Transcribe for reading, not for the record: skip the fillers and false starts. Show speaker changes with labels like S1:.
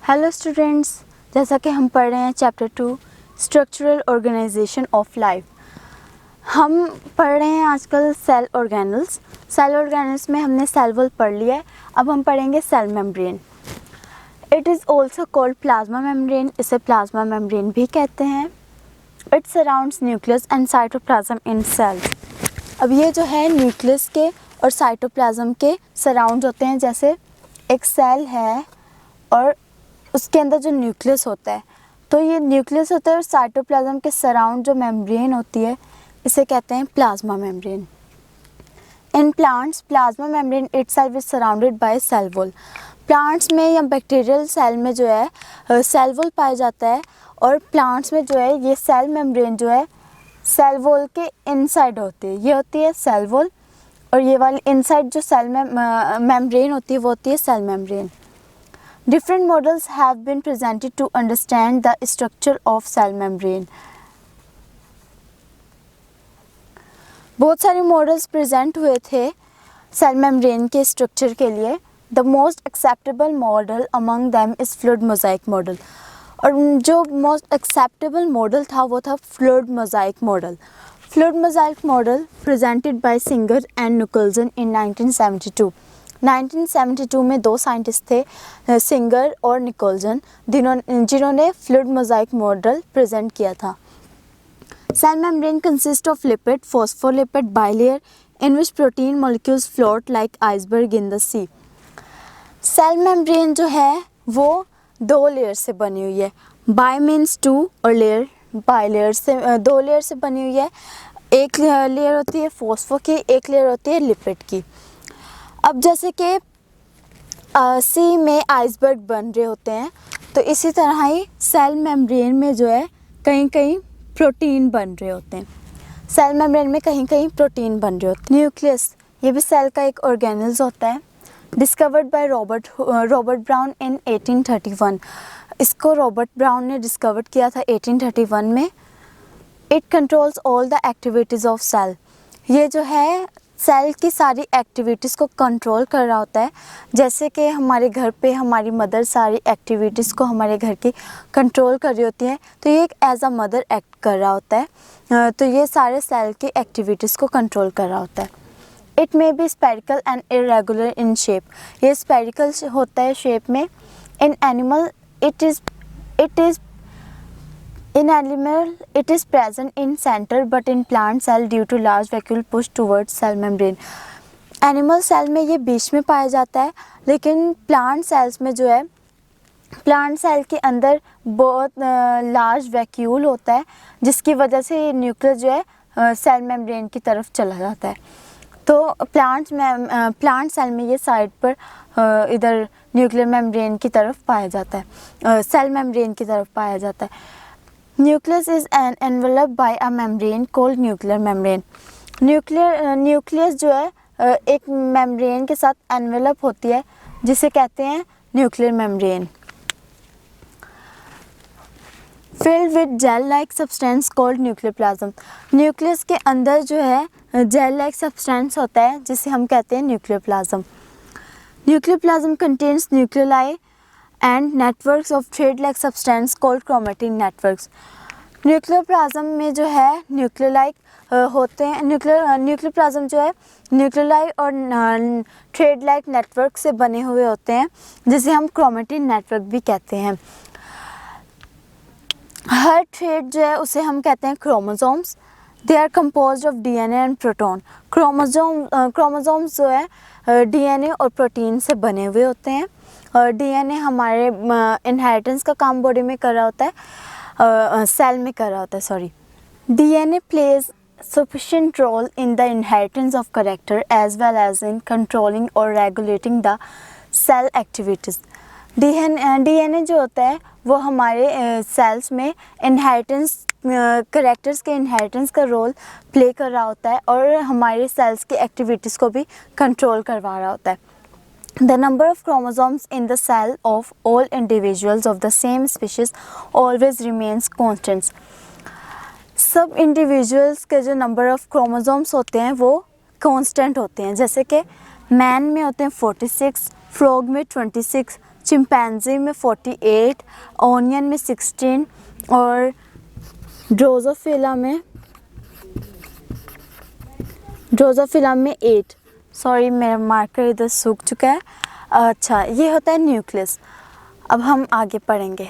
S1: Hello students, जैसा कि हम पढ़ रहे हैं chapter 2 structural organisation of life. हम पढ़ रहे हैं आजकल सेल ऑर्गेनल्स। सेल ऑर्गेनल्स में हमने सेल वॉल पढ़ लिया है। अब हम पढ़ेंगे cell membrane. It is also called plasma membrane. इसे प्लाज्मा मेम्ब्रेन भी कहते हैं। It surrounds nucleus and cytoplasm in cells. अब ये जो है न्यूक्लियस के और साइटोप्लाज्म के सराउंड होते हैं। जैसे एक सेल है और उसके अंदर जो न्यूक्लियस होता है, तो ये न्यूक्लियस होता है और साइटोप्लाज्म के सराउंड जो मेम्ब्रेन होती है, इसे कहते हैं plasma membrane. In plants plasma membrane itself is surrounded by cell wall. Plants में या बैक्टीरियल सेल में जो है सेल वॉल पाया जाता है, और प्लांट्स में जो है ये सेल मेम्ब्रेन जो है सेल वॉल के इनसाइड होती है। ये होती है सेल वॉल, और ये वाली इनसाइड जो सेल में मेम्ब्रेन होती है वो होती है cell membrane. Different models have been presented to understand the structure of cell membrane. बहुत सारे मॉडल्स प्रेजेंट हुए थे सेल मेम्ब्रेन के स्ट्रक्चर के लिए। The most acceptable model among them is fluid mosaic model. और जो मोस्ट एक्सेप्टेबल मॉडल था वो था fluid mosaic model. Fluid mosaic model presented by Singer and Nicolson in 1972। 1972 में दो साइंटिस्ट थे, सिंगर और निकोल्सन, जिन्होंने फ्लूइड मोज़ाइक मॉडल प्रेजेंट किया था। Cell membrane consist of lipid phospholipid bilayer in which protein molecules float like iceberg in the sea. Cell membrane जो है वो दो लेयर से बनी हुई है। बाय मीन्स टू, और लेयर बाइलेयर से दो लेयर से बनी हुई है। एक लेयर होती है फॉस्फो की, एक लेयर होती है लिपिड की। अब जैसे कि सी में आइसबर्ग बन रहे होते हैं, तो इसी तरह ही सेल मेम्ब्रेन में जो है कहीं कहीं प्रोटीन बन रहे होते हैं। सेल मेम्ब्रेन में कहीं कहीं प्रोटीन बन रहे होते हैं। न्यूक्लियस, ये भी सेल का एक ऑर्गेनल्स होता है। डिस्कवर्ड बाय रॉबर्ट ब्राउन इन 1831। इसको रॉबर्ट ब्राउन ने डिस्कवर किया था 1831 में। It controls all the activities of cell. ये जो है सेल की सारी एक्टिविटीज़ को कंट्रोल कर रहा होता है। जैसे कि हमारे घर पे हमारी मदर सारी एक्टिविटीज़ को हमारे घर की कंट्रोल कर रही होती है, तो ये एक एज अ मदर एक्ट कर रहा होता है। तो ये सारे सेल की एक्टिविटीज़ को कंट्रोल कर रहा होता है। It may be spherical and irregular in shape. ये स्पेरिकल होता है शेप में। In animal it is In animal, it is present in center, but in plant cell due to large vacuole pushed towards cell membrane. Animal cell में ये बीच में पाया जाता है, लेकिन प्लांट सेल्स में जो है प्लांट सेल के अंदर बहुत लार्ज वैक्यूल होता है, जिसकी वजह से ये न्यूक्लियस जो है सेल मेम्ब्रेन की तरफ चला जाता है। तो प्लांट सेल में ये साइड पर इधर न्यूक्लियर मेम्ब्रेन की तरफ पाया जाता है, सेल मेम्ब्रेन की तरफ पाया जाता है। Nucleus is enveloped by a membrane called nuclear membrane. Nucleus जो है एक मेम्ब्रेन के साथ एनवेलप होती है, जिसे कहते हैं nuclear membrane. Filled with gel-like substance called nucleoplasm. Nucleus के अंदर जो है जेल-like substance होता है, जिसे हम कहते हैं nucleoplasm. Nucleoplasm contains nuclei and networks of thread-like substance called chromatin networks. Nucleoplasm में जो है न्यूक्लियोलाइक होते हैं। न्यूक्लियोप्लाज्म जो है न्यूक्लियोलाई और थ्रेड लाइक नेटवर्क से बने हुए होते हैं, जिसे हम क्रोमेटिन नेटवर्क भी कहते हैं। हर थ्रेड जो है उसे हम कहते हैं chromosomes. They are composed of DNA and proton. Chromosomes जो है डीएनए और प्रोटीन से बने हुए होते हैं। और डीएनए हमारे इनहेरिटेंस का काम बॉडी में कर रहा होता है, सेल में कर रहा होता है, sorry. DNA plays sufficient role in the inheritance of character as well as in controlling or regulating the cell activities. DNA जो होता है वो हमारे सेल्स में इनहेरिटेंस करेक्टर्स के इनहेरिटेंस का रोल प्ले कर रहा होता है, और हमारे सेल्स की एक्टिविटीज़ को भी कंट्रोल करवा रहा होता है। The number of chromosomes in the cell of all individuals of the same species always remains constant. सब इंडिविजुअल्स के जो नंबर ऑफ़ क्रोमोसोम्स होते हैं वो कांस्टेंट होते हैं। जैसे कि मैन में होते हैं 46, फ्रॉग में 26, चिंपैंजी में 48, ओनियन में 16 और ड्रोसोफिला में 8। सॉरी मेरा मार्कर इधर सूख चुका है। अच्छा, ये होता है न्यूक्लियस। अब हम आगे पढ़ेंगे।